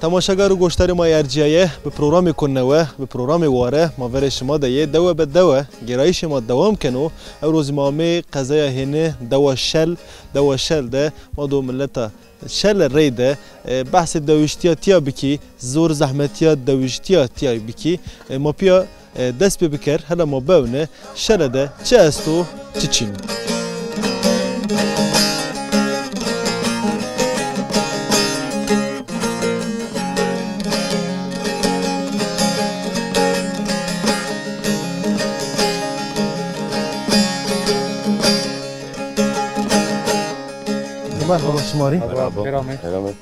تماشاگر و گوشتر ما ارجیه به پروگرام کننوه به پروگرام واره ما ور شما ده دوا به دوا گرایش ما دوام کنو امروز ما می قضیه هنه دوا شل ده ما دو ملت شل ریده بحث دوشتیا تیا بکی زور زحمتیا دوشتیا تیا بکی ما پیا دست بکر هلا ما بونه شل ده چه استو چه چین مرحبا شماری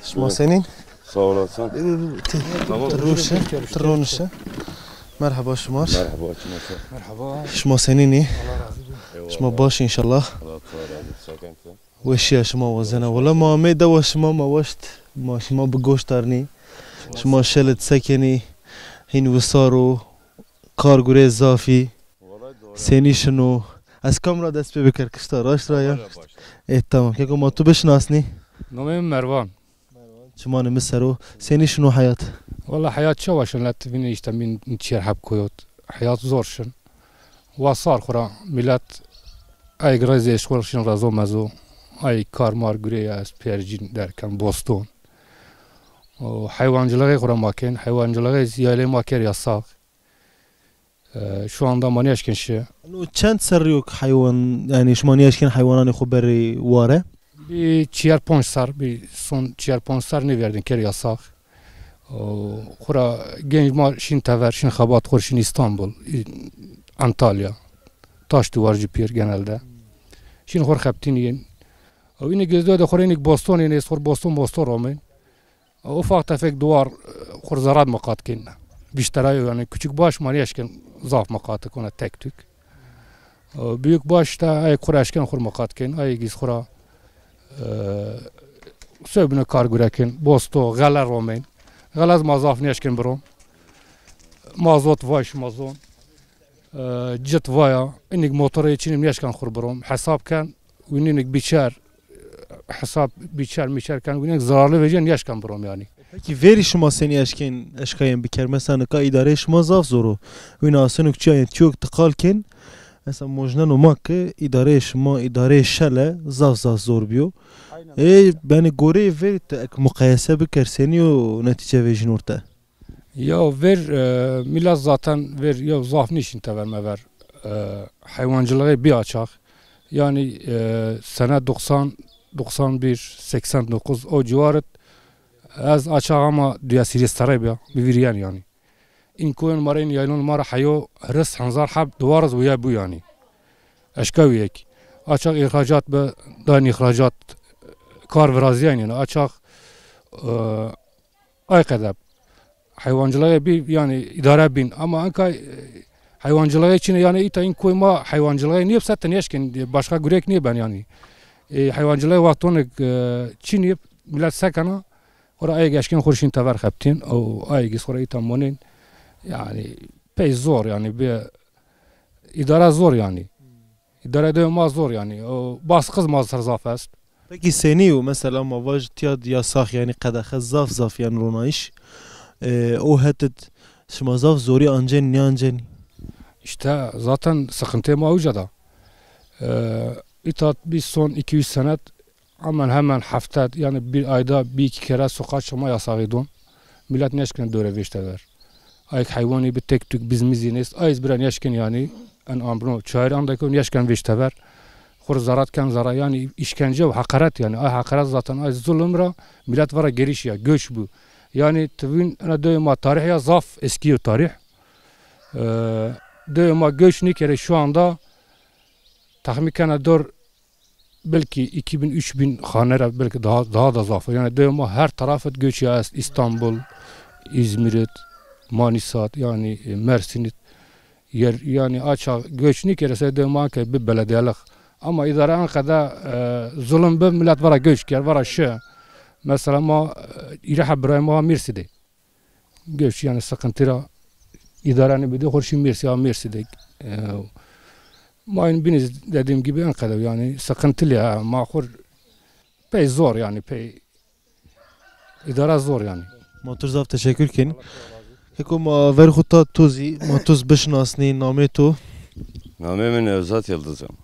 شما سنین سوالاتون ترونشه مرحبا شمار مرحبا شما سنینی شما باش ان شاء الله وشیا شما وزنه ولا ما می دو شما ما وشت ما شما بگوش ترنی شما شلت سکنی هین وسارو کارگوری اضافی سنی شنو از کامرا دست بکر کشتا راش رایا تمام که ما تو بشناسنی نامم مروان شما نمسرو سنی شنو حیات والله حياة شواشن لا تبيني يشتمين نتشير حب كويوت حياة زورشن وصار خورا ملات اي غرازي اشخورشن رازو مزو اي كار مارغوري از بيرجين در كان بوستون وحيوانجلغي خورا ماكن حيوانجلغي زيالي ماكر يساق şu anda mani eşkenşi. چند سر yok hayvan yani şu mani eşken hayvanani xuberi vare? Bir çiyer ponçsar bir son çiyer ponçsar ne verdin ker yasak. Xura genç ma şin tever şin xabat xor şin İstanbul, Antalya. Taş duvarcı piyer genelde. Şin xor xaptiniyen. O yine gözde de xorenik Boston yine xor Boston romen. Ufak tefek duvar xor zarad makatkin. Bişterayı yani küçük baş mani eşken zaf makatık ona tek tük. Büyük baş da ay xor eşken xor makatkin ay giz xora söbüne kargürekin Bosto galer romen. غلاز مازاف نیشکن برام مازوت وایش مازون جت وایا اینک موتوری چینیم نیشکن خور برام حساب کن و اینک بیشتر حساب بیشتر کن و اینک zararlı وجه نیشکن برام yani. Peki veri şuma seni eşkayen biker mesela ka idare şuma zaf zoru. Ve aslında çayet çok tıkalken mesela mojnan olmak idare şuma idare şele zaf zor biyo. Beni göre ver mukayese biker seni o netice vejin orta. Ya ver millet zaten ver ya zaf nişin teverme ver hayvancılığı bir açak. Yani sene 91 89 o civarı az açak ama diye siriz tarayı bir viriyen yani. İn koyun marayın yaylon mara hayo hırs hanzar hab duvarız uya bu yani. Eşkaviyek. Açak ihracat be dan ihracat kar veraziyen yani açak ay kadar hayvancılığa bir yani idare bin ama anka hayvancılığı için yani itayin koyma hayvancılığı niye zaten yaşken başka gürek niye ben yani hayvancılığı vaktonu Çin millet sakana oraya geçken kurşun tavar heptin o ay gis oraya itamonin yani pey zor yani bir idare zor yani idare edemez zor yani o baskız mazhar zafest. Peki seni o mesela mavaj tiyad yasak yani kadar zaf yani ronayış o hetet şuma zaf zori ancen ne ancen İşte zaten sıkıntı mevcuda. İtat biz son 200 senet hemen hafta yani bir ayda bir iki kere sokağa çıkma yasağıydı. Millet neşken dörevi işteler. Ayk hayvani bir tek tük bizmiziniz. Ayız bir neşken yani en amrno çayır andaki neşken işteler. Xor zaratken zara yani işkence ve hakaret yani ay hakaret zaten ay zulümra millet vara geriş ya göç bu. Yani tevin ana döema tarih ya zaf eski tarih. Döema göç ne kere şu anda tahmiken dör belki 2000-3000 hanera belki daha da zaf. Yani döema her tarafı göç ya İstanbul, İzmir, Manisat yani Mersin yer yani açık göç ne kere döema ki bir belediyelik. Ama idare kadar zulüm bir millet vara göç ker vara şey. Mesela ma İraha Brahma Mirsi'de. Göç yani sıkıntıra idarenin bir de hoşum Mirsi'de. Ma biniz dediğim gibi en kadar yani sıkıntılı ya mahur pey zor yani pey idare zor yani. Motor zav teşekkür kin. Heko ma ver xuta tozi, ma toz bişnasni name to. Name min Nevzat Yıldız'ım.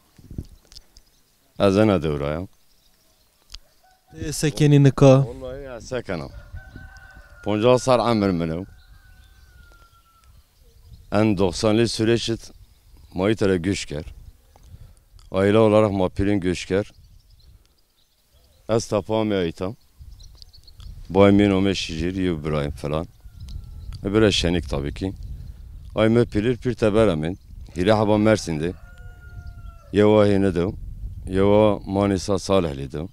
Ezene devrayım. Sekeni nika. Vallahi ya sekanım. Poncal sar amir minev. En 90'lı süreçit Mayıtara Göçker. Aile olarak Mapir'in Göçker. Ez tapam yaytam. Baymin ome şicir, İbrahim falan. Böyle şenik tabii ki. Ay Mapilir pir teberamin. Hile haba Mersin'de. Yeva hinedim. Yeva Manisa Salihli'dim.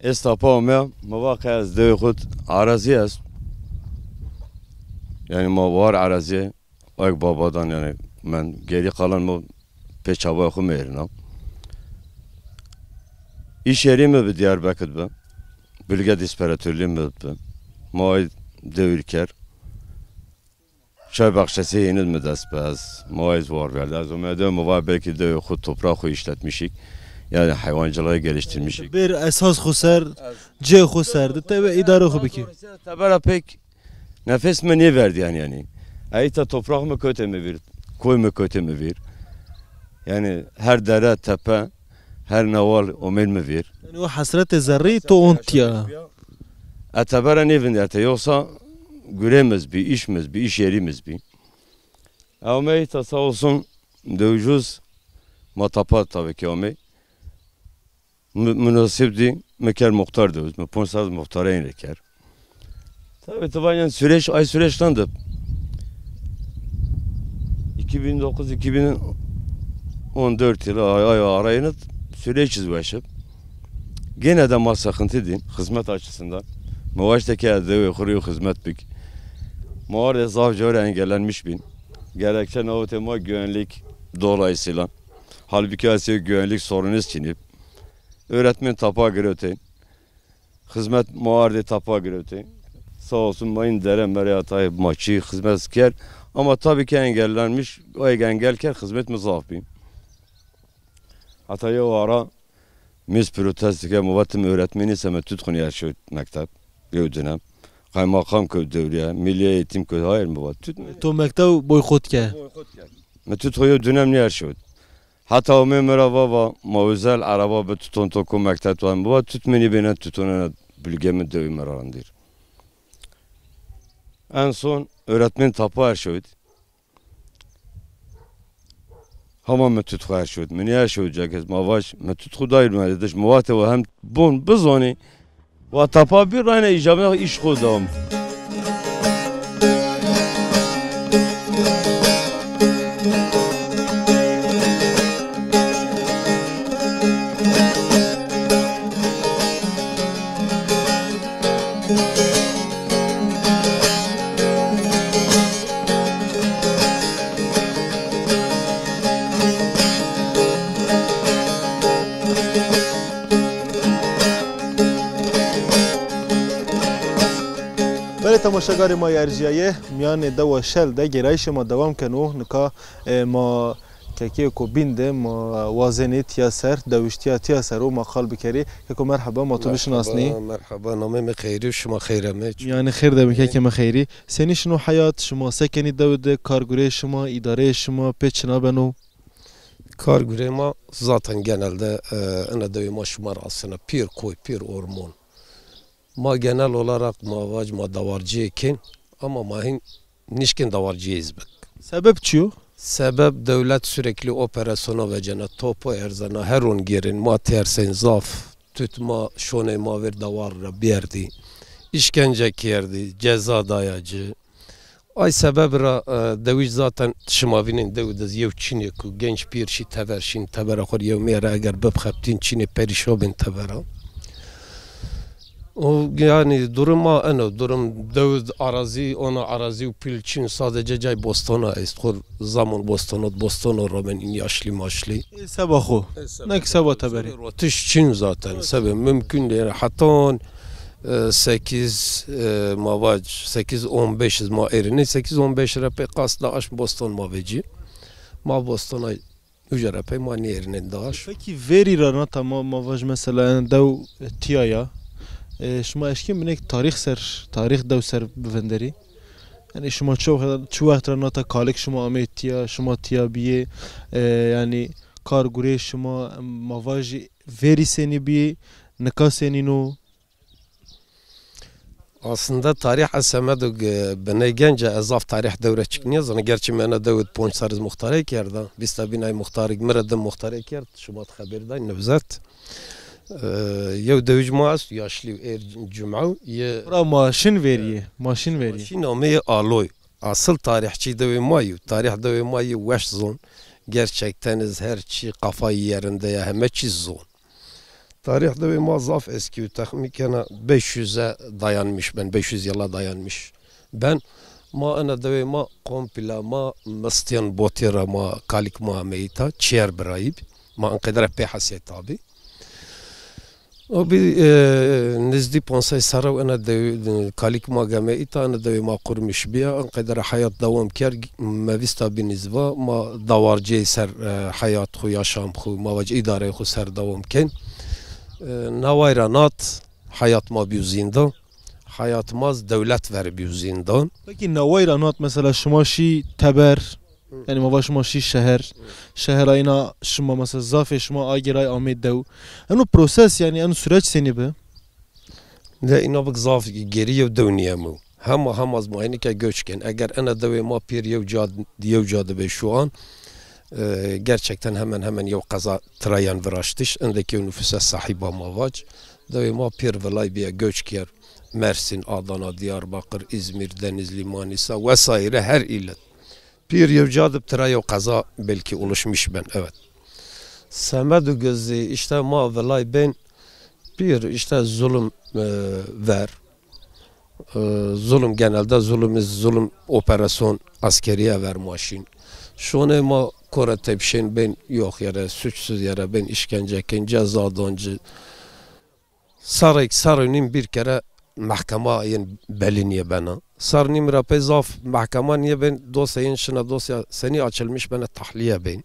Ez tapam ya. Mavaka ez devi khud arazi ez. Yani ma var arazi. Ay babadan yani ben geri kalan mı peçava okumayırım. İş yerimi bir Diyarbakır'da. Bölge disparatörlüğüm ben. Maay devirker. Çay bahçesi yenil mi despez. Maay var verdi. Az umede var belki de xud toprağı işletmişik. Yani hayvancılığı geliştirmişik. Bir esas xuser, C xuserdi. Tabi idare xu biki. Tabara pek nefes mi ne verdi yani. Ayta toprak mı kötü mü bir, koy mu kötü mü bir. Yani her dere tepe, her naval omel mi bir. Yani o hasret zerri to ontiya. Tabara ne vinderte yoksa göremez bir işimiz, bir iş yerimiz bir. Ama ayta sağ olsun dövücüz matapa tabii ki ama münasipti meker muhtar diyoruz. Ponsaz muhtara inleker. Tabii yani süreç ay süreçlendi. 2009-2014 yılı arayını süreçiz başıp. Gene de ma sıkıntı değil hizmet açısından. Mavaştaki devi kuruyor hizmet bik. Mağarada zavcıları engellenmiş bin. Gerekçe navutema güvenlik dolayısıyla. Halbuki Asya güvenlik sorunu için. Öğretmen tapa gireteyin. Hizmet mağarada tapa gireteyin. Sağ olsun mayın dere meriyatayı maçı hizmet sker. Ama tabii ki engellenmiş. O engelken hizmet mızafiyim. Hatta o ara mis protestike muvatim öğretmeni seme tutkun yaşıyor mektep. Yo dönem. Kaymakam köy devriye, milli eğitim köy hayır mı var? To mektep boykot ke. Me tutkuyor dönem ne yaşıyor? Hatta o memura baba mavizel araba be tutun toku mektep var. Bu tutmeni beni tutunana bilgemi devim arandır. En son öğretmen tapu yaşıyor. Hama me tutku yaşıyor. Meni yaşayacak. Mavaş me tutku dair mi dedik. Muvate ve hem bun bizoni. Ve tapa bir rayna icabına iş kodam. تماشاگری ما ارجیه میان دو شل ده گرایش ما دوام کنو نکا ما كاكي كو بينده ما وازنيت ياسر دوشتيا تياسر وما خال بكري كيكو مرحبا ما توبش ناسني مرحبا نامي خيري وشما خيرمي يعني خير ده مكاكي ما خيري سني شنو حياة شما سكني دود كارغوري شما اداره شما بيچنا بنو Kargüre ma zaten genelde ana dövme şumar aslında pir koy pir orman. Ma genel olarak ma davarcıyken ama mahin nişkin davarcıyız bak. Sebep çiyo? Sebep devlet sürekli operasyona ve cennet topu erzana her on girin ma tersen zaf tutma şone ma ver davarra bir yerdi. İşkence yerdi, ceza dayacı. Ay sebebra deviş zaten şımavinin devdez yev Çin'e ku genç bir şey teverşin tevera khor yev mera eğer bebxaptin Çin'e perişobin tevera. O yani duruma ana durum devd arazi ona arazi u pilçin sadece cay Boston'a est khor zaman Boston'a rağmen in yaşlı maşlı. Sabahı. Nek sabah taberi. Rotış Çin zaten sebep mümkün değil hatta 8 mavac 8-15 ma erini 8-15 repe kasla aş Boston maveci ma Boston'a ücret repe ma yerinin daş. Peki veri rana tamam mavaj mesela dev tiyaya شما اشکی منک تاریخ دو سر بفندری یعنی شما چو وقت را ناتا کالک شما آمیتیا شما تیابیه یعنی کارگوری شما مواجه veri seni bir neka senin o aslında tarih asemedu bene gence ezaf tarih devre çıkmıyor zana gerçi mena Davud Ponçsarız muhtarı kerda biz tabi nay muhtarı meradım muhtarı kerd şubat haberday nevzat yev devcmaas yaşlı er cuma ye maaşın veriye Şimdi ame aloy asıl tarihçi devi mayu tarih devi mayu weş zon gerçekteniz her şey kafayı yerinde ya hemen çiz zon. Tarihte bir mazaf eski tahminen 500'e dayanmış ben 500 yıla dayanmış. Ben ma ana devi ma komple ma mastyan botira ma kalik ma meyta çiğer birayip ma ankadar pe hasiyet abi. O bir nizdi ponsay sarav ana devi kalik ma gameyta ana devi ma kurmuş biya ankadar hayat devam ker mevista binizva ma davarcı ser hayat khu yaşam khu ma vec idare khu ser devam ken. Navayranat hayatma bir zindan, hayatmaz devlet ver bir zindan. Peki navayranat mesela şumaşi teber, yani mava şumaşi şehir ayına şuma mesela zafe şuma agiray amed dev. Anu proses yani anu süreç seni be. Ne inabık zaf geriye dönüyor mu? Hem az muayene ki göçken. Eğer ana devi ma pir yev cadı be şu an. Gerçekten hemen yok kaza trayan viraştış. Endeki nüfusa sahibi mavac. Daima pir velay bir göç kiyer. Mersin, Adana, Diyarbakır, İzmir, Denizli, Manisa vesaire her illet. Pir yevcadıp trayo kaza belki oluşmuş ben evet. Semedu gözü işte ma velay ben pir işte zulüm ver. Zulüm genelde zulüm operasyon askeriye ver maşin. Şunu ma kore tepşin ben yok yere suçsuz yere ben işkenceken cezadoncı sarınin bir kere mahkema yen beliniye bana sarınim rape zaf mahkema niye ben dosyanın şuna dosya seni açılmış bana tahliye ben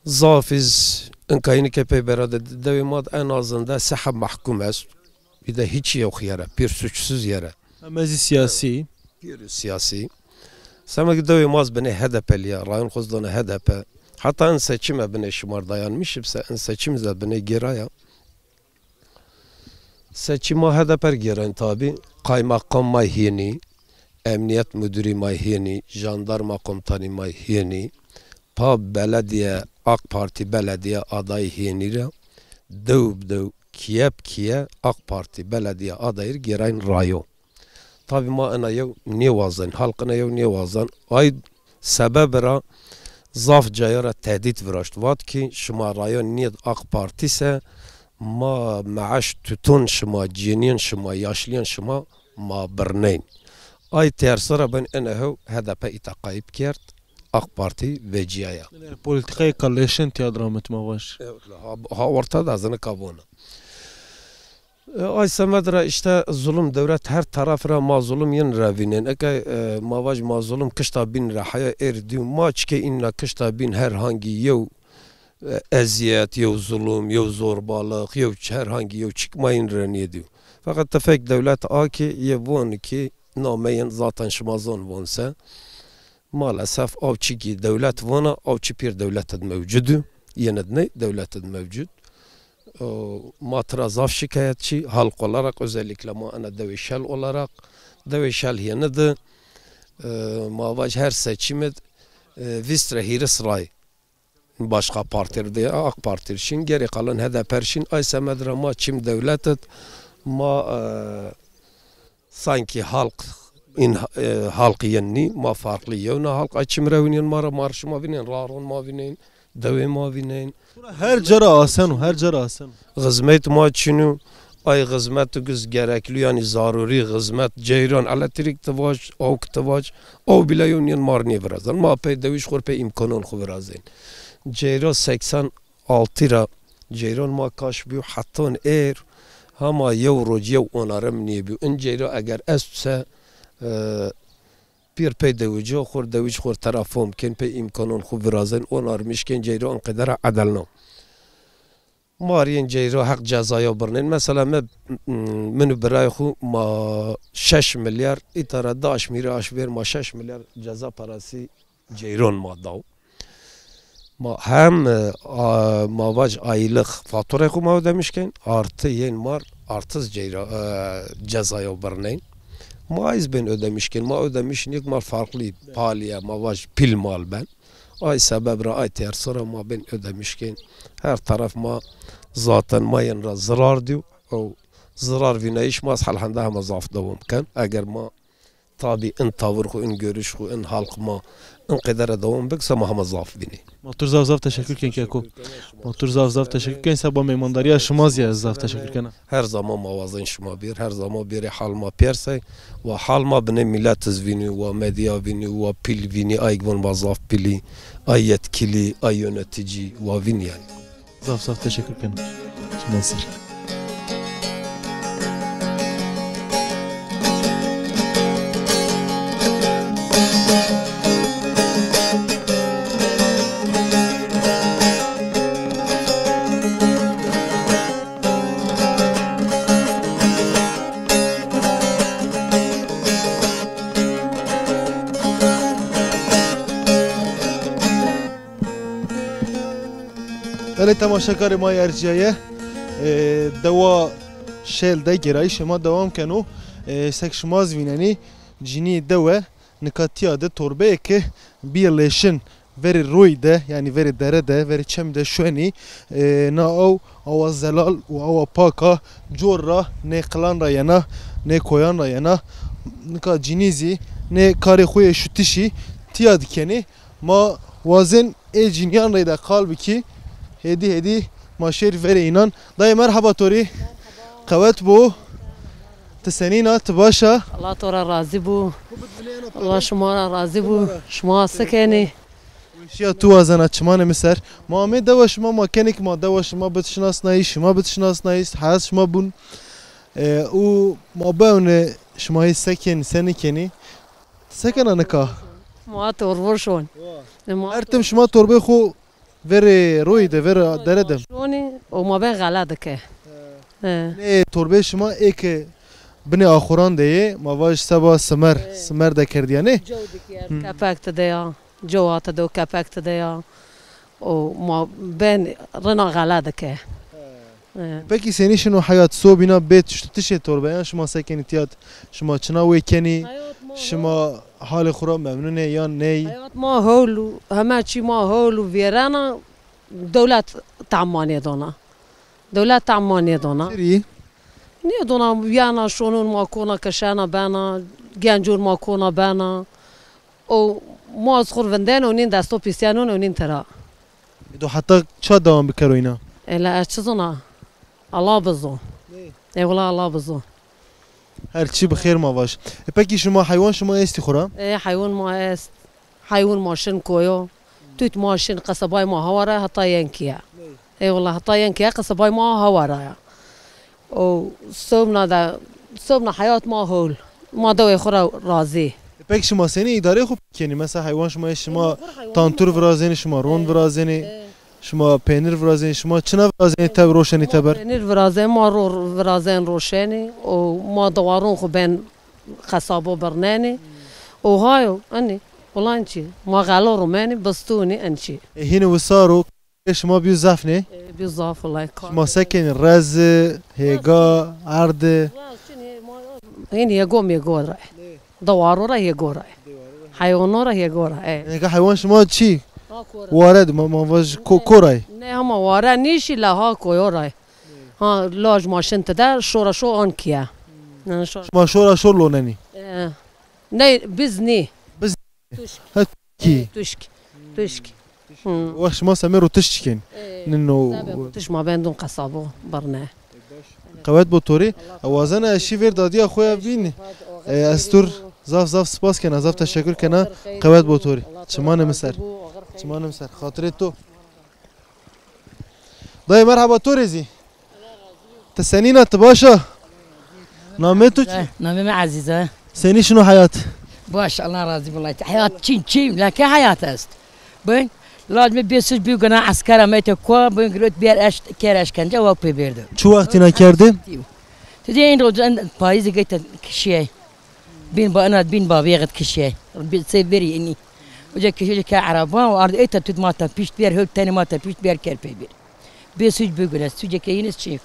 zafiz inkayını kepe berade devimad en azında sahab mahkum est bir de hiç yok yere bir suçsuz yere Mezi siyasi bir siyasi Semek devimaz beni HDP'liye, rayon kuzduğuna HDP. Hatta en seçime beni şımar dayanmışımsa en seçimizde beni giraya. Seçime HDP giren tabi. Kaymakam mayhini, emniyet müdürü mayhini, jandarma komutanı mayhini, belediye, AK Parti belediye adayı hiyeniyle dev kiye AK Parti belediye adayı giren rayon. Tabi ma ana yev nevazan, halkına yev nevazan. Ay sebebra zaf cayara tehdit viraşt. Vat ki şuma rayon niyet AK Parti ise ma maaş tutun şuma, ciniyen şuma, yaşlayan şuma ma birneyn. Ay tersara ben enehu HDP itakayip kert AK Parti ve ciyaya. politikayı kalleşen tiyadramet mavaş. Ha ortada azını kabuna. Ay semedra işte zulüm devlet her tarafına mazlum yen ravinen. Eke mavaj mazlum kışta bin rahaya erdi. Maçke inna kışta bin herhangi yev eziyet, yev zulüm, yev zorbalık, yev herhangi yev çıkmayın reniyedi. Fakat tefek devlet aki yevon ki nameyen zaten şmazon vonsa. Maalesef avçiki devlet vona avçi bir devlet mevcudu. Yenedne devlet mevcud. Matıra zaf şikayetçi halk olarak özellikle ana devişel olarak devişel yenidi mavac her seçimi vistre hiris ray başka partilerde AK Parti için geri kalan HDP için ay semedra ma çim devletet ma sanki halk halk yenni ma farklı yevna halk açım revinin mara marşıma vinen raron ma vinen devim ma vinen Her cara asenu, her cara asenu. Hizmet ma çinu ay hizmet güz gerekli yani zaruri hizmet ceyran elektrik tıvaç av tıvaç av bile yunyan marni verazan ma pe deviş khor pe imkanın khuverazin ceyran 86 lira ceyran ma kaş bu hatton hama euro cev onarım niye bu in ceyran eğer esse bir pe devici khor deviş khor tarafım ken pe imkanın khuverazin onarmışken ceyran kadar adalna مارین جیرو حق جزایا برنین مثلا منو برای خو ما 6 میلیارد ایتارا داش میره آشبیر ما 6 میلیارد جزا پراسی جیرون ما داو ما هم ما واج aylık fatura خو ما demişken artı yen mar artız cezaya برنین ما از ben ödemişken ma ödemişin ilk mal farklı paliye ma vaş pil mal ben ay sebep ra ay ter sonra ma ben ödemişken her taraf ma zaten ma yen ra zarar diyor o zarar vinayış ma hal handa ma zaf devam kan eğer ma tabi in tavır xu in görüş xu in halk ma in kadar devam bikse ma ma zaf vini ماتور زاف زاف تشکر کن که کو ماتور زاف زاف تشکر کن سبا میمانداری شما زاف تشکر کنم her zaman mavazın şuma bir her zaman bir halma perse ve halma bine millet vini ve medya vini ve pil vini aygın vazaf pili ay yetkili ay yönetici ve vini yani زاف زاف تشکر کنم شما سر ولی تماشاگر ما ارجیه دوا شل ده گرایی شما دوام کنو سک شما زویننی جینی دوا نکاتیا ده توربه که بیرلیشن veri روی ده yani veri dere de veri çem de şöni na o zelal ve o paka jorra ne klan rayana ne koyan rayana nika cinizi ne kare xoye şutişi tiya dikeni ma wazin cinyan rayda kalbi ki hedi maşer veri inan dayı merhaba tori kavet bu تسنينا تباشا الله تورا راضي بو الله شما راضي بو شما سكني شیا تو ازنا چمانه مسر ما می دوا شما مکانیک ما دوا شما بتشناسنایی شما بتشناسنایی حس شما بون او ما بون شما سکن سنکنی سکن انکا ما تورورشون ارتم شما توربه خو وری روی ده ور دردم شوني وما بين غلادك نه توربه شما ایک بني آخران دیه ما واج سبا سمر ده کردیانه كفاكت ديا جوات دو كفاكت ديا وما بين رنا غلادك Peki seni şunu hayat sobina bet tişe torba yani şuma sekenitiyat şuma çına ve keni şuma hali khura memnun ya ney hayat ma holu hema çi ma holu verana devlet tamaniye dona devlet tamaniye dona niye dona yana şunun ma kona kaşana bana gencur ma kona bana o ما از خوردن و نین دستو پیسیانون و نین ترا. دو حتی چه دوام بکروینا؟ الا چیزونا، الله بزن. والله الله بزن. هر چی بخیر ما باش. پکی شما حیوان شما استی خورا؟ حیوان ما است. حیوان ماشین کویو. توت ماشین قصبای ما هواره حتی ینکیه. والله حتی ینکیه قصبای ما هواره. و صبحنا حیات ما هول. ما دوی خورا راضی. پک شما سنی اداره خوب کنی مثلا حیوان شما تانتور ورازنی شما رون ورازنی شما پنیر ورازنی شما چنا ورازنی تب روشنی تبر پنیر ورازن ما ورازن روشنی و ما دوارون خو بین خصابو برنانی و هایو انی والله انچی ما غلا رومانی بستونی انچی هینه وسارو شما بیو زفنی بیو زاف والله شما سکن رز هیگا عرد هین یگوم یگوره دوارو را یگوره حیوانو را یگوره اینکه حیوان شما چی وارد ما واج کورای نه هم وارد نیشی لها کویورای ها لاج ماشین تدار شورشو آن کیه شما شورشو لوننی نه بزنی کی تشک وقت شما سمرو تشکین ننو تش ما بندون قصابو برنه قوت بطوری وازن اشی ور دادی خویا بین استور زاف سپاس کنه زاف تشکر کنه قوت بطوری چمان مسر خاطر تو دای مرحبا تو رزی تسنینا تباشا نامه تو چی؟ نامه عزیزه سنی شنو حیات؟ باش الله راضی بالله حیات چین لکه حیات است ببین لازم بيسج بيقنا عسكر ما تكوا بينقلت بير اش كير اشكنجه و بيبرد Çu vaktine kerdi? تدين روز عند بايز جيت كشيء بين بنات بين بابيغت كشيء بيسيفري اني وجا كشيء كعربان وارد ايتا تد ماتا بيش بير هو تاني ماتا بيش بير كير بيبر بيسج بيقنا سوجا كينس شيف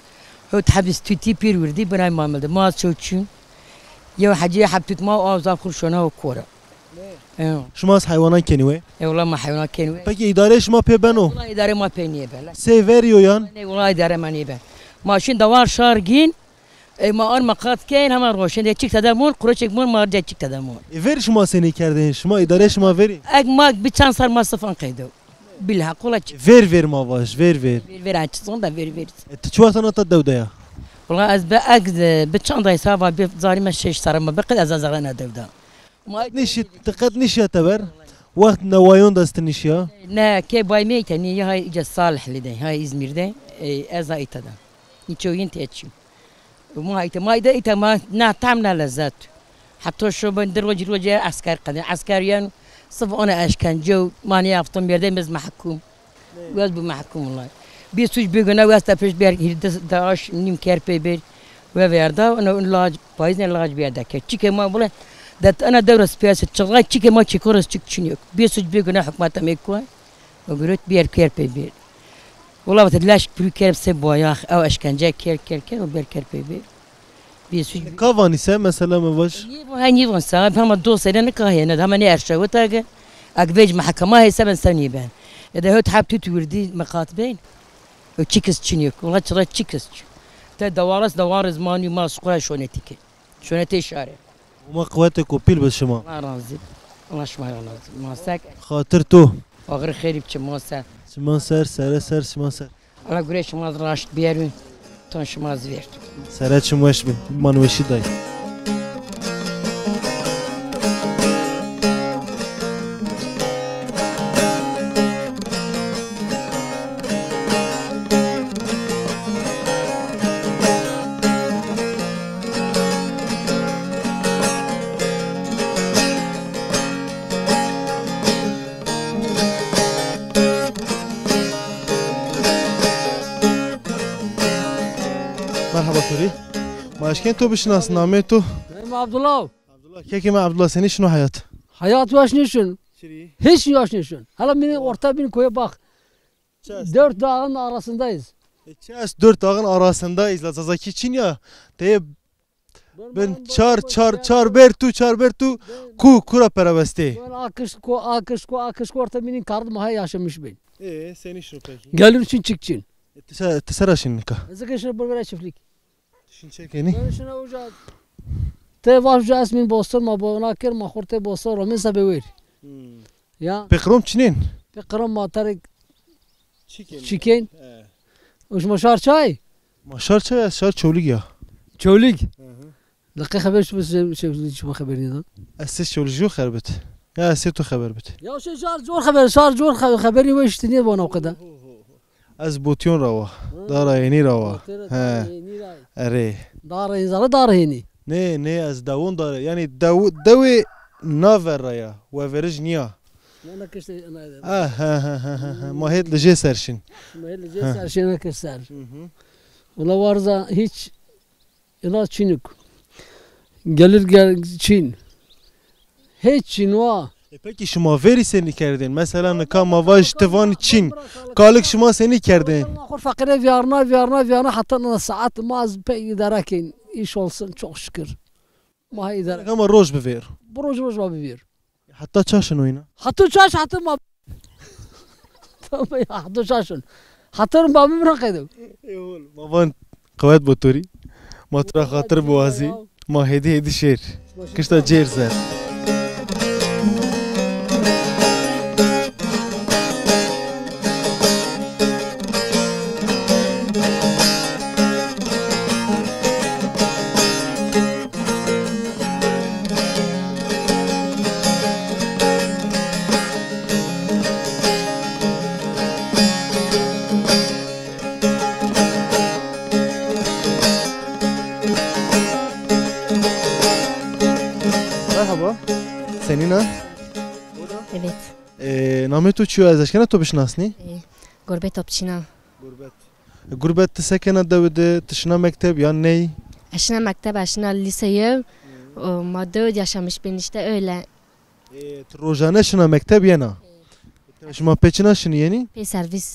هو تحبس توتي بير وردي بناي مامل ما تشوتشون يا حاجه حبتت ما اوزا خرشونه وكوره Şuma az hayvanan keniwe. والله ما حيوانات كانوا Peki idare şuma pe beno. والله اداره ما بيني بلا Se veriyor yan. والله اداره ما نيبه ماشين دوار شارقين ما ار مقات كاين هم روشن دي تشيك تدمون قروشك مون ما رجع تشيك تدمون Ver şuma seni kerdin. Şuma idare şuma veri. اك ما بتشان صار ما صفن قيدو بالحق والله Ver mavaş ver. فير عاد تصون ده فير Çu vaktine ta devdaya. والله از باك بتشان ده حسابا بزاري ما شيش صار ما بقى از زغنا دودا ما Nişi tıkat nişi ataber. Vakt nevayon dastın nişi ya. نا كي باي ميت يعني هاي اجى صالح لدي هاي ازمير ده ازا ايتدا نيتشو ينتيتشو وما ايتا ما ايتا ايتا ما نعتمنا لذات حتى شو بندر وجه عسكر قديم عسكريان صف انا اشكن جو ماني افتم بيردين بس محكوم واز بمحكوم والله بيسوج بيغنا واستا فيش بير داش نيم كير بيبر وفيردا انا لاج بايزن لاج بيردا كي ما بقول ده انا دوره سبيس تشغل تشيكي ما تشيكورس تشيكشنيوك بيسوج بيغنا حكمات ميكوا وقلت بير كير بيبر والله بتدلاش بري كير سبواياخ او اشكنجه كير وبير كير بيبر بيسوج Kavan ise mesela mavaş. هاي نيفون صاحب هم الدوس انا كاهنا هم ني ارشا وتاجا اكفيج محكمه هي 7 سنين بان اذا هو تحب تتوردي مقاتبين وتشيكس تشينيوك والله ترى تشيكس دوار زماني ما سقرا شونتي شارع Uma kuvvete kopil bes şuma. الله راضي الله شمال راضي ما ساك Hatır tu. وغير خير بتش ما ساك Şuma ser şuma ser. الله قريش ما راشت بيرون تون شما زويرت Seret şumuş bin. Manveşi dayı. Merhaba Turi. Maşken tu bişnas name tu. Benim Abdullah. Abdullah. Keki ma Abdullah seni şunu hayat. Hayat yaşıyorsun. Hiç yaşıyorsun. Hala beni orta bir koya bak. 4 dağın arasındayız. Çes 4 dağın arasındayız. La zazaki Çin ya. Te ben çar ber tu kura perabeste. Ben akış orta benim kardım hay yaşamış ben. Seni şunu peki. Gelir için çıkçın. Tesera şinnika. Zıkışır böyle çiftlik. Şin çekeni. Ben şuna uca. Te vajja ismin bostan ma bona ker ma khorte bostan romen sabewer. Ya. Pekrom Çinin. Pekram ma tarik chicken. Uş maşar çay. Maşar çay şar çoluk ya. Çoluk. لقي خبر شو بس شو خبرني ذا Asıl çolucu خربت. Ya asıl tu haber bit. يا شو صار جور خبرني وش تني وانا وكذا Az botyon rava. Dara yeni rava. He. Are. دار هني Ne az davun dara. Yani davi naver ya. Ve veric niya. انا كشت انا Ha. Mahet lece serşin. ما اللي جاي صار شيء انا كسر والله وارزا hiç ila Çinük gelir Çin hiç Çin var Peki şuma veri seni kerdin. Mesela ne kama vaj tevan Çin. Kalık şuma seni kerdin. Allah fakire viyarna hatta saat maz pe idarakin iş olsun çok şükür ma idare Kama roj bever. broj ma bir Hatta çaşın oyna. hatta çaş hatta ma tamam ya hatta çaşın hatta ma bir rakıdım Mavan kuvvet botori. Matra hatır boğazı. Ma hedi şer. Kışta cerzer. Merhaba. Senin ha? Evet. نامه تو چیو ازش کنه تو بشناسنی؟ قربت آبچینا غربت تسکنه دوده تشنا مکتب یا نی؟ اشنا مکتب اشنا لیسه و ما دو yaşamış ben işte öyle. روزانه شنا مکتب یا نه؟ شما پیچنا شنی یعنی؟ Bir servis.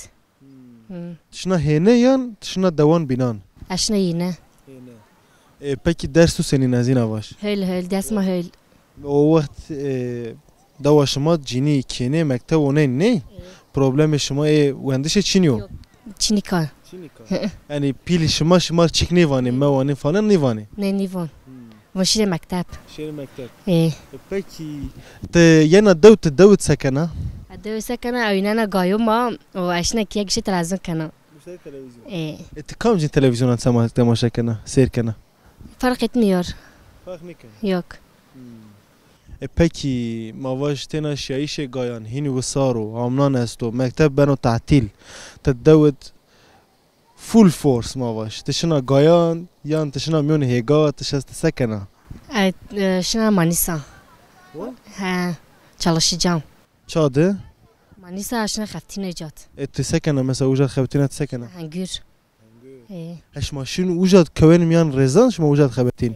تشنا هینه یا تشنا دوان بینان؟ Aşna yine. پکی درس تو سنی نزینا باش. Höl desma höl. o وقت دوا شما جینی کینه مکتب و نه پروبلم شما وندش چینیو؟ Çinika. یعنی پیل شما چیک نیوانی موانی فلان نیوانی؟ Ne nivon. Vaşire mektep. شیر مکتب. Peki. یه دوت سکنه؟ Adı sakana oynana gayoma o aşna kiye kişi televizyon kana. کام جین تلویزیون تماشا کنه سیر کنه؟ Fark etmiyor. فرق میکنه. Yok. پکی مواج تینا شیعیش گایان هینی و سارو عمنان استو مکتب بنو تعطیل تدود فول فورس مواج تشنا گایان یان تشنا میون هیگا تشست سکنه. Şuna Manisa. Ha, çalışacağım. چاده؟ Manisa aşına Xafti Necat. تسکنه مثلا وجد خبتینه تسکنه؟ Hangür. اش ماشین وجد کوین میان رزان شما وجد خبتین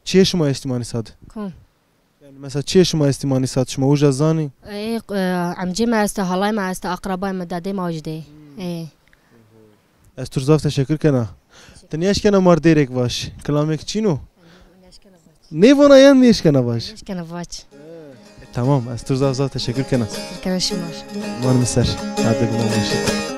چیه شما استیمانی ساد؟ Kom. یعنی مثلا چیه شما استیمانی ساد شما وجد زانی؟ Amcim است halayım است akrabayım dadem avcıde. از ترزاف تشکر کنه تنیاش کنه مار دیرک باش کلامک چینو؟ نیوانا یا نیش کنه باش؟ نیش کنه باش. تمام از ترزاف تشکر کنه کنه شمار من مسر عده بنام باشید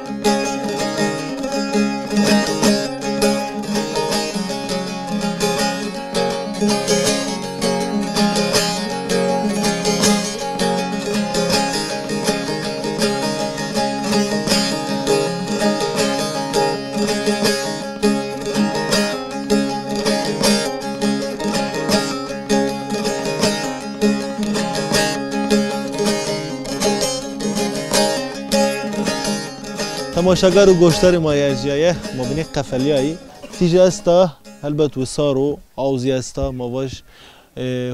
تماشاگر و گوشتار مایرجیه مبینی قفلیایی تیجه استا البته وسارو آوزی استا مواج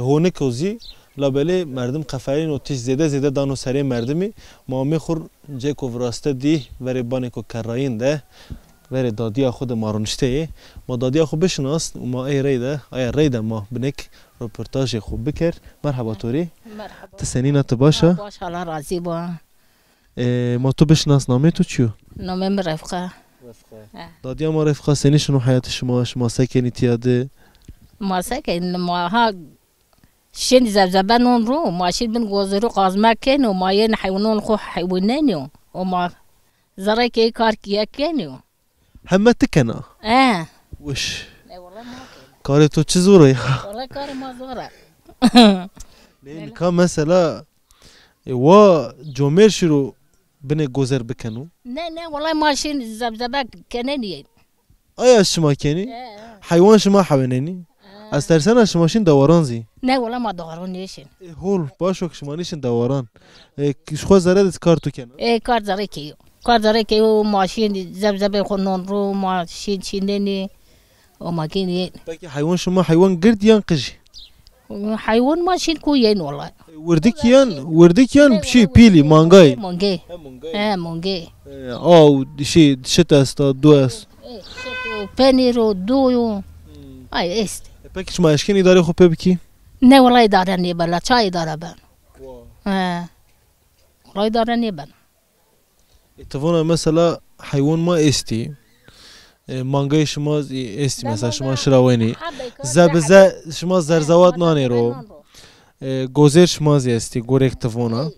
هونک اوزی لابله مردم قفلین و تیج زیده دانو سری مردمی ما میخور جیکو وراسته دی وری بانیکو کراین ده وری دادیا خود مارونشته ما دادیا خود بشناست و ما ای ریده ما بنک رپورتاج خوب بکر مرحبا توری مرحبا تسنین تباشا باش حالا راضی با ما تو بشناس نامه تو چیو؟ نامم رفقه دادیا ما رفقه سنی شنو حیات شما سکنی تیاده؟ ما سکن ما ها شن زبزبان رو ماشین بن گوزرو قازما کن و ما ین حیوانون خو حیوانانیو و ما زره که کار کیا کنیو همه تکنه؟ وش والله ما کار تو چه زوره؟ والله کار ما زوره نه که مثلا و جمعه شروع بنه گذر بکنو؟ نه والله ماشین زبزبا کننیه آیا شما کنی؟ حیوان شما حیوانینی؟ از ترسان شماشین دواران زی؟ نه والله ما دوران نیشین هول باشو که شما نیشین دواران خود زرد از کار تو کنه؟ کار زره کیو ماشین زبزبا خونون رو ماشین چیندنی و ما کنی بکی حیوان شما حیوان گرد یا قجی؟ حیوان ماشین کوین والله وردکیان چی پیلی مانگای؟ مونگه آو شی شت است دو است پنیر و دویو ای است پکی شما اشکنی داری خوب بکی؟ نه والله داره نیبلا چای داره بن والله داره نیبن اتفاقا مثلا حیوان ما استی مانگای شما استی مثلا شما شراوینی زبزه شما زرزوات نانی رو گوزر شما استی گورک تفونا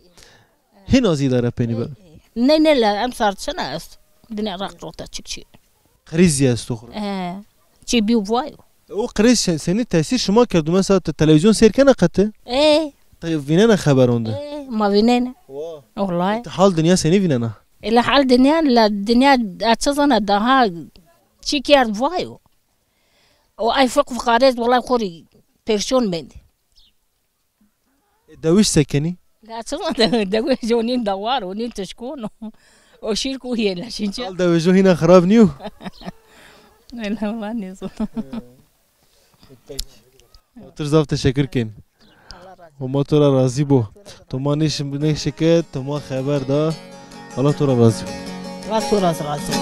هی نازی داره پنی بل نه لا ام صارت سنه است دنیا راق روتا چی قریزی است تو چی بیو وایو او قریز سنی تاثیر شما کرد مثلا تلویزیون سیر کنه قطه طيب فينا خبرون ده ما فينا والله حال دنيا سني فينا إلا حال دنيا لا الدنيا أتصلنا دها شي كير فايو وأي فوق فقارات والله خوري بيرسون من دويش سكني لا أتصلنا دويش جونين دوار ونين تشكون وشيلكو هي لا شنجا دويش هنا خراب نيو لا والله نيزو ترزاف تشكر كين و ما تو را راضی بو تو ما نشکت تو ما خبر دا الله تو را راضی بو رسول راضی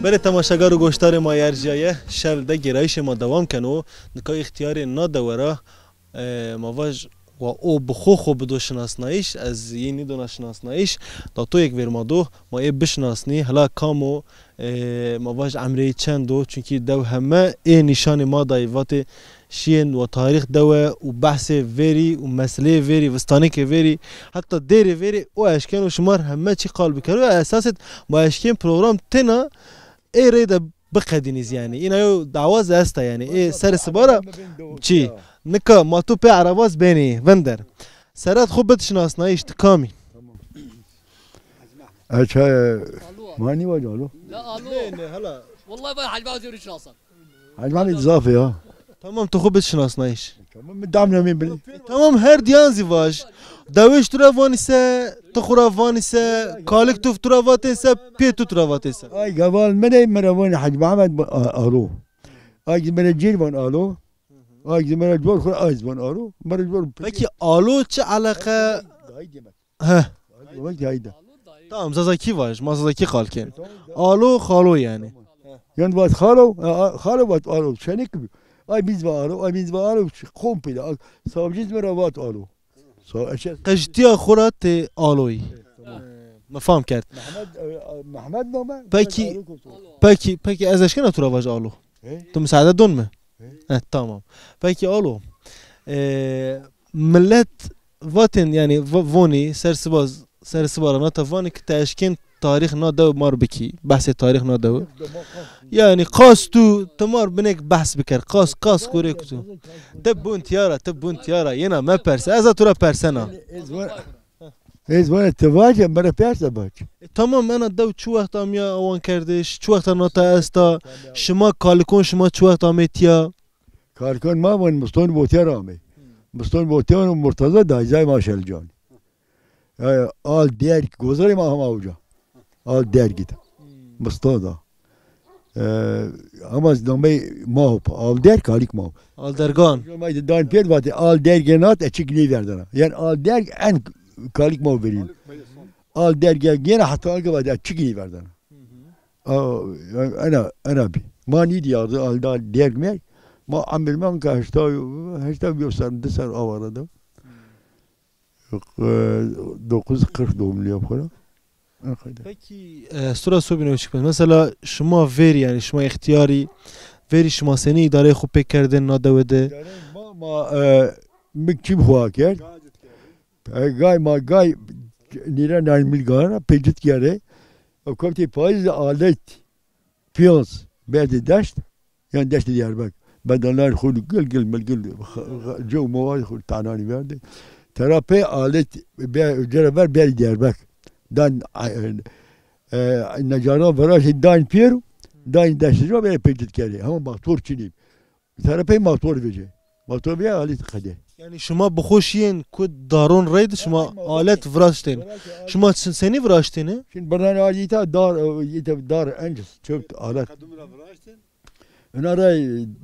برای تماشاگر و گوشتار ما ارجیایه شل ده گرایش ما دوام کنو نکای اختیاری نادوره ما واج و او بخو خو بدو شناسنایش از یه نیدو نشناسنایش دا تو یک ورمادو ما ای بشناسنی هلا کامو ما واج عمری چندو چونکی دو همه ای نشان ما دایوات شین و تاریخ دوه و بحث ویری و مسئله ویری وستانی که ویری حتی دیر ویری او اشکن و شمار همه چی قال بکرو اساست ما اشکن پروگرام تنا ای ریده بقدینیز یعنی این ایو دعواز استا یعنی ای سر سبارا چی نکا ما تو پی عرباز بینی وندر سرات خوب بتشناسنایش تکامی اچھا ماني وجهه لا نه هلا والله ما حجبان زي رشاصا حجمان اضافي ها tamam تو خوب بتشناسنایش تمام دعمنا مين بلي tamam her diyan zivaj دویش تو روانیسه تو خوراوانیسه کالک تو رواتیسه پی تو رواتیسه اي قبل من مروان حج محمد الو اي من الجيل وان الو اي من الجور خو ايز وان الو من الجور peki alo چه علاقه ها وقت هيدا tamam zazaki var mazazaki kalken alo khalo yani يعني وقت خالو وقت الو شنك اي بيز الو اي بيز الو قوم بلا صابجيز مروات الو قجتیا خورات آلوی مفهم کرد محمد نامه پکی ازش کنه تو رواج آلو تو مساعده دون مه تمام پکی آلو ملت واتن یعنی وانی سرسبارا نتا وانی که تشکین تاریخ نادو مار بکی بحث تاریخ نادو یعنی قاس تو تمار بنک بحث بکر قاس کوری کتو تبون تیارا ینا ما پرسه از تو را پرسنا وانا تواجه مرا پرسه باش تمام انا دو چو وقت امیا اوان کردش چو وقت ناتا استا شما کالکون شما چو وقت امیتیا کالکون ما وان مستون بوتیار آمی مستون بوتیار و مرتضی دایزای ماشل جان آل دیار گذاری ما هم اوجا آل دیار گیتا مستودا ama mahop al der kalik mahop al dergan dan piyad vate al dergenat açık ne verdana yani al der en kalik mahop verin al dergen gene hatta algı vate açık ne verdana ana bi mani diyordu al dergme ma amirman ka hasta gösterdi sar avarada 940 doğumlu yapıyor. Peki soru sorabilirim çıkmaz. Mesela şuma veri yani şuma ihtiyari veri şuma seni idare خوب پک کردن نادوده ما مكتب هواكر گای نیرا نرمیل گارا پیجت کرده و کمتی پاییز آلت پیانس بعد دشت yani دشت دیاربک بدنlar خود گل جو مواد خود تعنانی verdi terapi alet ceraber bel دیاربک dan نجارا برای داین پیرو داین دستجو به پیجت کرده هم موتور چینیم terapi motor verecek motor bir alet kade yani şuma بخوشین کد دارون رید شما آلت وراشتین شما seni وراشتینه şimdi buradan alita dar ences çok alet onlara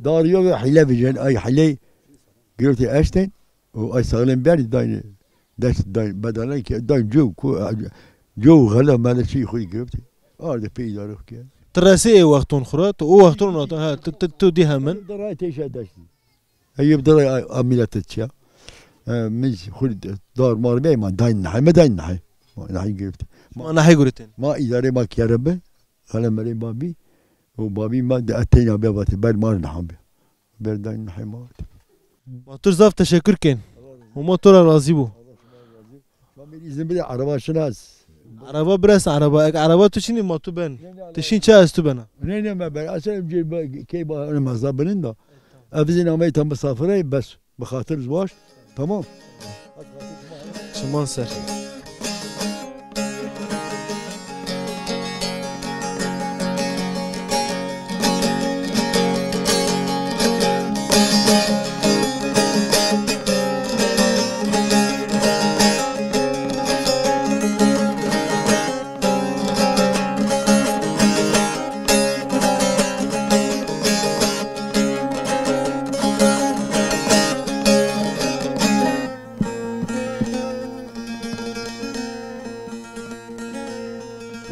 dar yok hile vereceksin ay hile görüntü açtın o ay sağlam bir dain dain bedelen ki dain جو غلا ما له شيء خوي قبتي هذا في دارك يعني تراسي وقتون خرات او وقتون ها تو دي همن دراي تيش داشتي هي بدراي عملت تشا مش خد دار مار بي ما داين نحي ما داين نحي قبتي ما نحي قرتين ما اداري ما كربه غلا مري بابي وبابي ما اتينا بيباتي بل ما نحب بل داين نحي ما موتور زاف تشكر كين وموتور راضي بو ما izin bile araba şunas araba biraz araba tu şimdi motu ben teşin çağız tu bana ne ben aslen ki bu mazabının da avizin amay tam misafire bas بخاطر زواج tamam şuman ser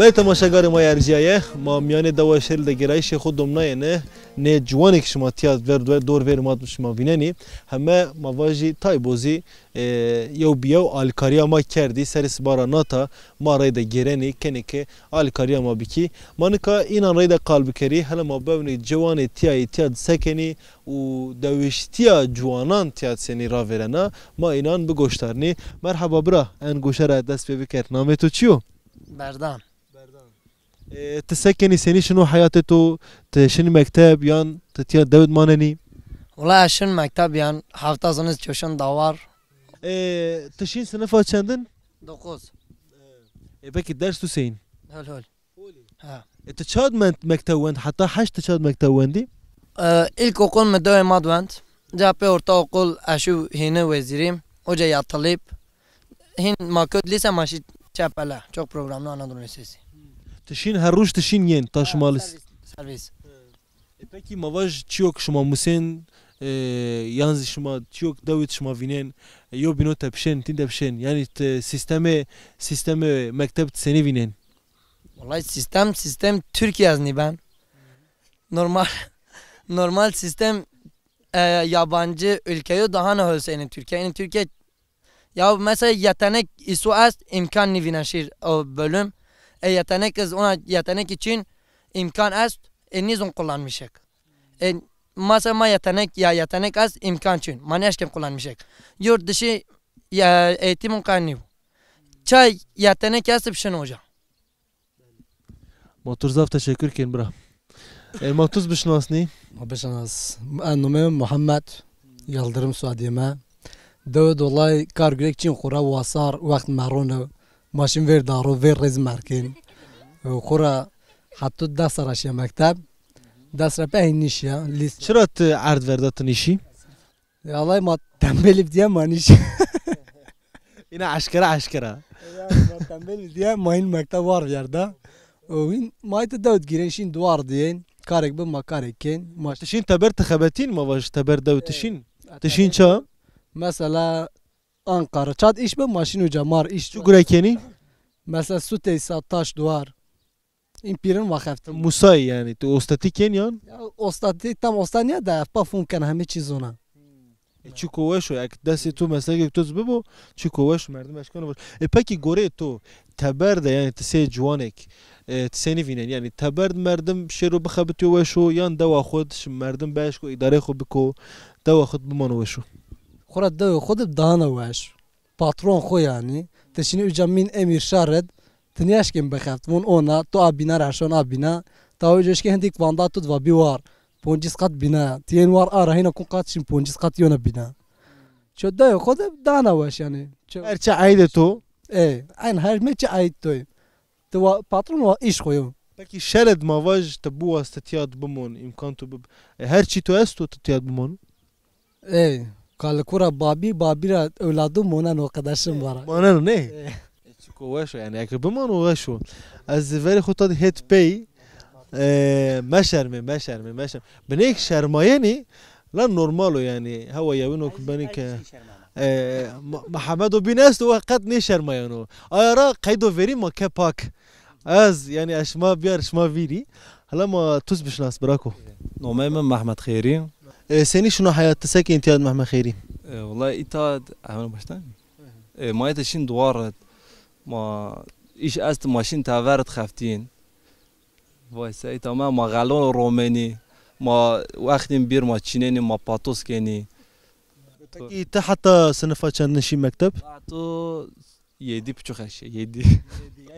نه تماشاگر ما ارجیه ما میان دو شل دگرایش خود دمنای نه جوانی که شما تیاد ورد دور ور ما شما بیننی همه مواجی تای بوزی یو بیو آلکاریا ما کردی سرس بارا ناتا ما راید گرنی کنی که آلکاریا ما بکی ما نکا این راید قلب کری هلا ما ببینی جوانی تیاد سکنی و دوشتیا جوانان تیاد سنی را ورنا ما اینان بگوشترنی مرحبا برا ان گوشه را دست بکر نام تو چیو بردان تسكني سني شنو حياتك تشني مكتب يان تتيا داود مانني والله عشان مكتب يان هفته زنس جوشن داور تشين سنفا چندن دوقوز بك الدرس تسين هول ها انت تشاد مكتب وند حتى حش تشاد مكتب وندي ilk okul müdüve madvent CHP orta okul aşu hine vezirim hoca yatalip hin makut lise maşi çapala çok programlı Anadolu Lisesi تشين هروش تشين ين تاش مالس servis peki mavaj çiyok şuma musen yalnız şuma çiyok davet şuma vinen yo bino tepşen tin tepşen yani sisteme mektep seni vinen vallahi sistem Türkiye yazni ben normal sistem yabancı ülkeye daha ne olsa Türkiye ya mesela yetenek isu est imkan nivinaşir o bölüm yetenek ona yetenek için imkan est nizon kullanmışık. Mesela yetenek est imkan için maneşkem kullanmışık. Yurt dışı eğitim kanunu. Çay yetenek est bir şey hocam. Motorzav teşekkür ken bra. Motoz bişnasni? Bişnas. Annomem Muhammed Yıldırım Suadiyeme. Davud vallahi kar gürek için kura wasar vakt maronu. ماشین ور دارو ور رز مرکین خورا حتی دست راشی مکتب دست را به نیشیا لیست چرا عرض وردات نیشی؟ والله ما تنبیل بدیم ما نیش اینا عشکره ما تنبیل بدیم ما این مکتب وار بیارده و این ما ایت داود گیرنشین دوار دین کارک به ما کارک کن تشین تبر تخبتین ما واش تبر داود تشین چا؟ مثلا Ankara çat iş be maşin uca mar iş şu gürekeni mesela su tesisat taş duvar impirin vakıftı Musay yani tu ostatiken yan ostati tam ostania da pafun kan hemi çizona çikoweş o ek desi tu mesela tuz bibo çikoweş merdim başkanı var peki gore tu taber de yani tse jwanek tseni vinen yani taber merdim şero bxabtu weşo yan dava khod merdim baş ko idare xo biko dava khod bman weşo خورد دو خود دهانه واش پاترون خو یعنی تشینی اجام من امیر شارد تنیاش کم بخفت من اونا تو آبینا راشون آبینا تا وجهش که هندیک واندا تو دوا بیوار پونجیس قط بینا تین وار آره هینا کن قط شیم پونجیس قط یونا بینا شو دو خود دهانه واش یعنی هرچه عید تو این هر میچه عید تو پاترون و ایش خویو Peki şered mavaj tabu astatiyat bumon imkan tu her çi tu esto tatiyat bumon Kalkura babi ra evladım monan o kardeşim var. Monan ne? Çikoweşo yani akıbı monan weşo. Az veri xutad het pey meşerme. Benek şermayeni lan normalo yani hava yavino benek Muhammed o binas o qad ne şermayeno. Ayara qaydo veri ma kepak. Az yani aşma biyar şma viri. Hala ma tuz bişnas brako. Nomem Mehmet Khayri. سني شنو حياتك انت يا محمد خيري؟ والله ايتاد عمل باشتان ما يتشين دوارت ما ايش است ماشين تاورت خفتين وایس ایتا ما غالون روماني ما وقتين بير ما تشينيني ما باتوس كيني انت حتى سنفات كان نشي مكتب؟ تو يدي بتشوخش يدي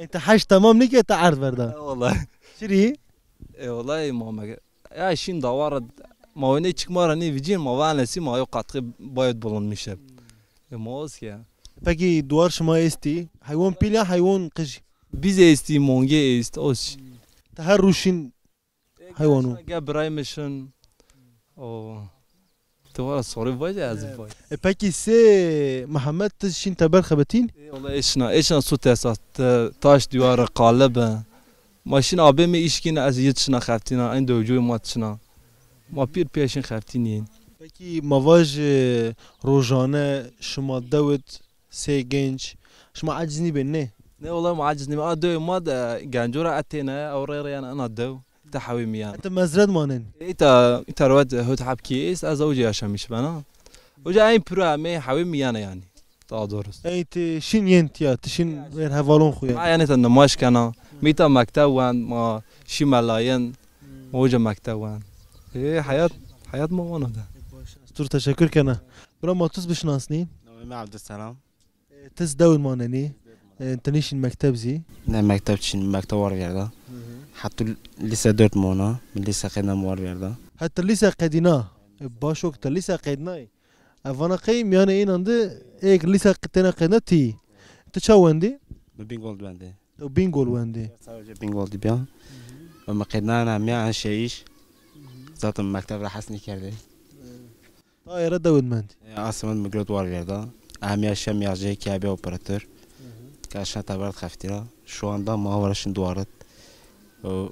انت حاج تمام نيجي تعرف بردا والله شري؟ والله ما يا شين دوارت ماونه çıkmara ne vicin mavanesi ma yok katkı bayat bulunmuş hep. Moğuz ya. Peki duvar şuma esti? Hayvan pilya hayvan kıj. Biz esti monge esti os. Her ruşin hayvanu. Gabraymışın. O. Duvar soru var ya az var. Peki se Muhammed tişin taber xabetin? Vallahi eşna su tesat taş duvara qalbe. Maşin abime işkine az yetşina xaftina en dövcü matşina. ما پیر پیشین خفتینین. Peki mavaj rojane şuma Davut se genç şuma aczni ben ne? نه والله معجز نیم دو ما گنجورا اتینا او ریان انا دو تحوی میان انت مزرد مانن ایتا رواد هوت حبکی است از اوجی هاشم میشه بنا وجا این پرو می حوی میان يعني تا درست انت شين ينتيا تشين غير هفالون خويا يعني تنماش كنا ميتا مكتب وان ما شي ملاين موجة مكتب وان ايه حياة ما وانا ده استور تشكر كنا برا ما توس بشناسني مع عبد السلام تس داول مانني انت نيش المكتب زي نه مكتب شين مكتب وار ويردا حتى لسه دورت مونا من لسه قدنا وار ويردا حتى لسه قدنا باشوك لسه قدنا افانا قيم يعني این انده ایک لیسا قطنا قناتی تشاوندی بینگول بنده بینگول وندی بینگول دی بیان و مقدنا انا میان شیش ذات مکتب را حسنی کرده طايره داود مند آسمان مگرد وار verda اهمیت شمیاجه کی به اپراتور کاشان تبرد خفتیرا şu anda ماورشن دوارد و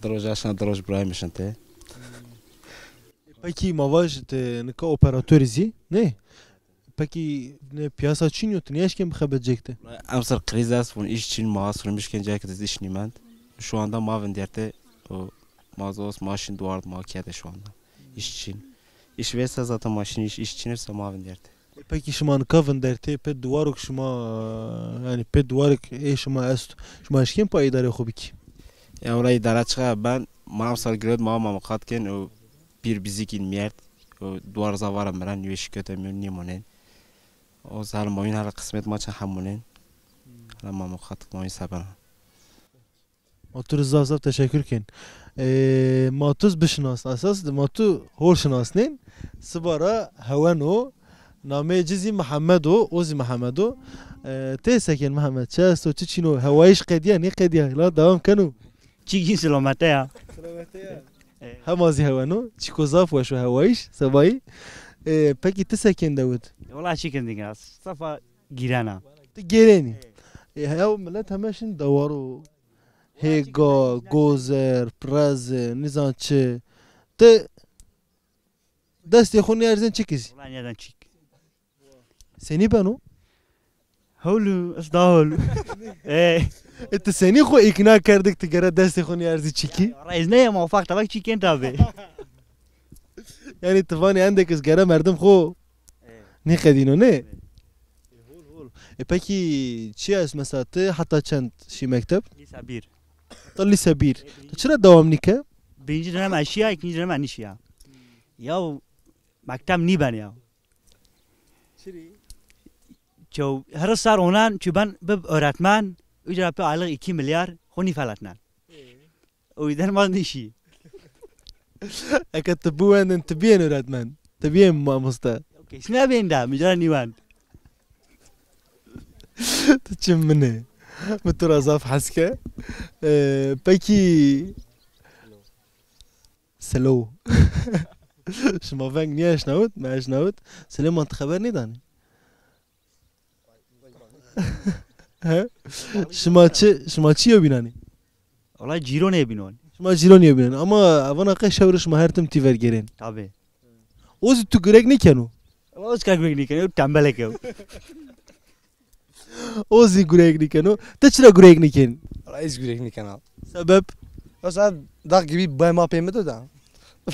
دروجاشان دروج برايمشن ته Peki mavaş te neka operatörizi ne? Peki ne piyasa Çin yok niye eşken bixebecekti? Amsar kriz است و iş Çin maaşırmış kence kız iş nimend. Şu anda mavin derte o mazos maaşın duvarda makiyede şu anda. İş Çin. İş verse zaten maaşın iş Çinirse mavin derte. Peki şuma nkavın derte ped duvaruk şuma yani ped duvaruk şuma est şuma eşken pa idare xubiki. Ya orayı idare çıka ben mamsal grad mama makatken o bir bizikin miyert o duvar zavarım ben yüeş kötemiyor nimonen. O zalim oyun hala kısmet maçı hamunen. Hala mama katık oyun sabana. Matuz zav teşekkürken. Matuz bişnas asas matu hor şinasnin. Sibara havano name cizi Muhammedo ozi Muhammedo. Tesaken Muhammed çasto çiçino havayış qediya ne qediya la devam kanu. Çiğin selamete ya. همازی هوانو چیکوزاف و شو هوایش سبایی پکی تسکن داود والله چیکن دیگه است صفا گیرانه تگیرانی هاو ملت همشون دوارو هیگا گوزر پرز نزانچه ت دستی خونی ارزن چی کسی والله نیادن چیک سنی بانو هولو استاهل انت سنی خو اقناع کردک تگره دستی خونی ارزی چیکی رئیس نه موافق تبک چیکن تابه یعنی تفانی عندك از گره مردم خو نی قدینو نه پکی چی است مثلا ته حتی چند شی مکتب لیسه بیر تا لیسه بیر تو چرا دوام نیکه birinci dönem aşıya, ikinci dönem anişya. Ya maktab ni ben ya. Çoğu her sar onan çünkü ben öğretmen ücret aylık 2 milyar honi falatnan. O yüzden ben işi. Ekat bu enden tabiyen öğretmen. Tabiyen mamusta. İsmi ben de mücadele nivan. تشمني مترازاف حسكة باكي سلو شما فانك نياش ناوت معاش ناوت سلام انت خبرني داني ها شما چی بینانی والله جیرون بینون شما جیرون بینن اما اوانا قش شورش ما هرتم تیور گرین tabii اوز تو گرگ نیکنو اوز کا گرگ نیکنو تنبله کو اوزی گرگ نیکنو تچرا گرگ نیکن رئیس گرگ نیکنم سبب مثلا داغ gibi bay ma peymedo da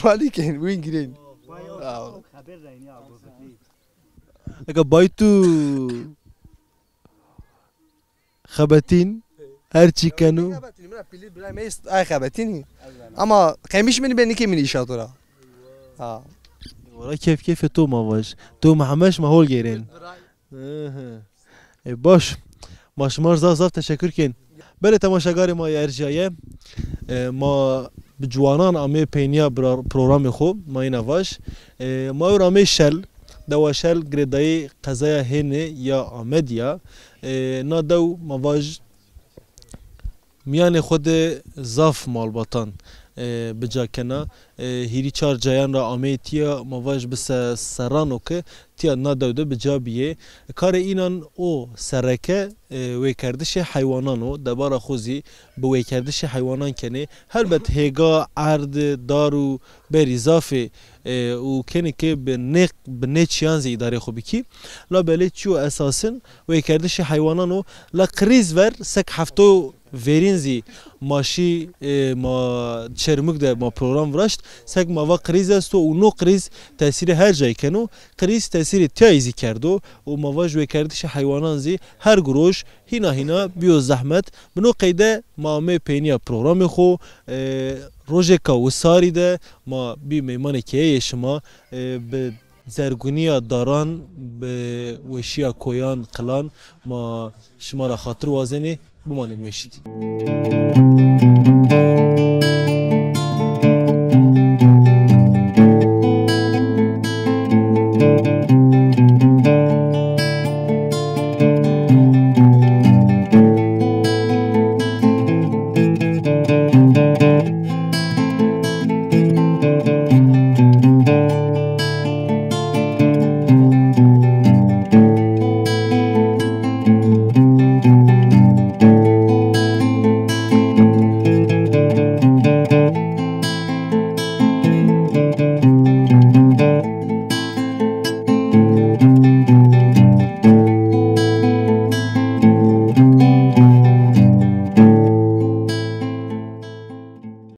vali ken win giren خبر زینی ابو اگه بایتو خبتين هرچی کنو ay خبتيني ama قيمش من بيني كي من اشاطره ها والله كيف تو ما واش تو ما همش ما هول گیرین باش ماشمار زاف تشکر کن بله تماشاگار ما ارجایه ما بجوانان امی پینیا پروگرام خوب ما این واش ما رامی شل دواشل گردای قضای هنه یا آمدیا نادو مواج میان خود زاف مالباتان بجا کنا هیری چار جایان را آمیتیا مواج بس سرانو که تیا نادوده بجا بیه کار اینان او سرکه وی کردش حیوانانو دبار خوزی به وی کردش حیوانان کنه هر بد هگا عرض دارو بر اضافه و کنه که به نیچیان زی اداره خوبی کی لا بله چو اساسن وی کردش حیوانانو لا کریز ور سک هفتو ورینزی ماشی ما چرمک ده ما پروگرام ورشت سگ ما و کریز است و نو کریز تاثیر هر جای کنو کریز تاثیر تایزی کردو و ما و جوی کردش حیوانان زی هر گروش هینا بیو زحمت بنو قیده ما می پینیا پروگرام خو روزه کا وساری ده ما بی میمان که شما به زرگونی داران به وشیا کویان قلان ما شما را خاطر وازنی بمانید میشید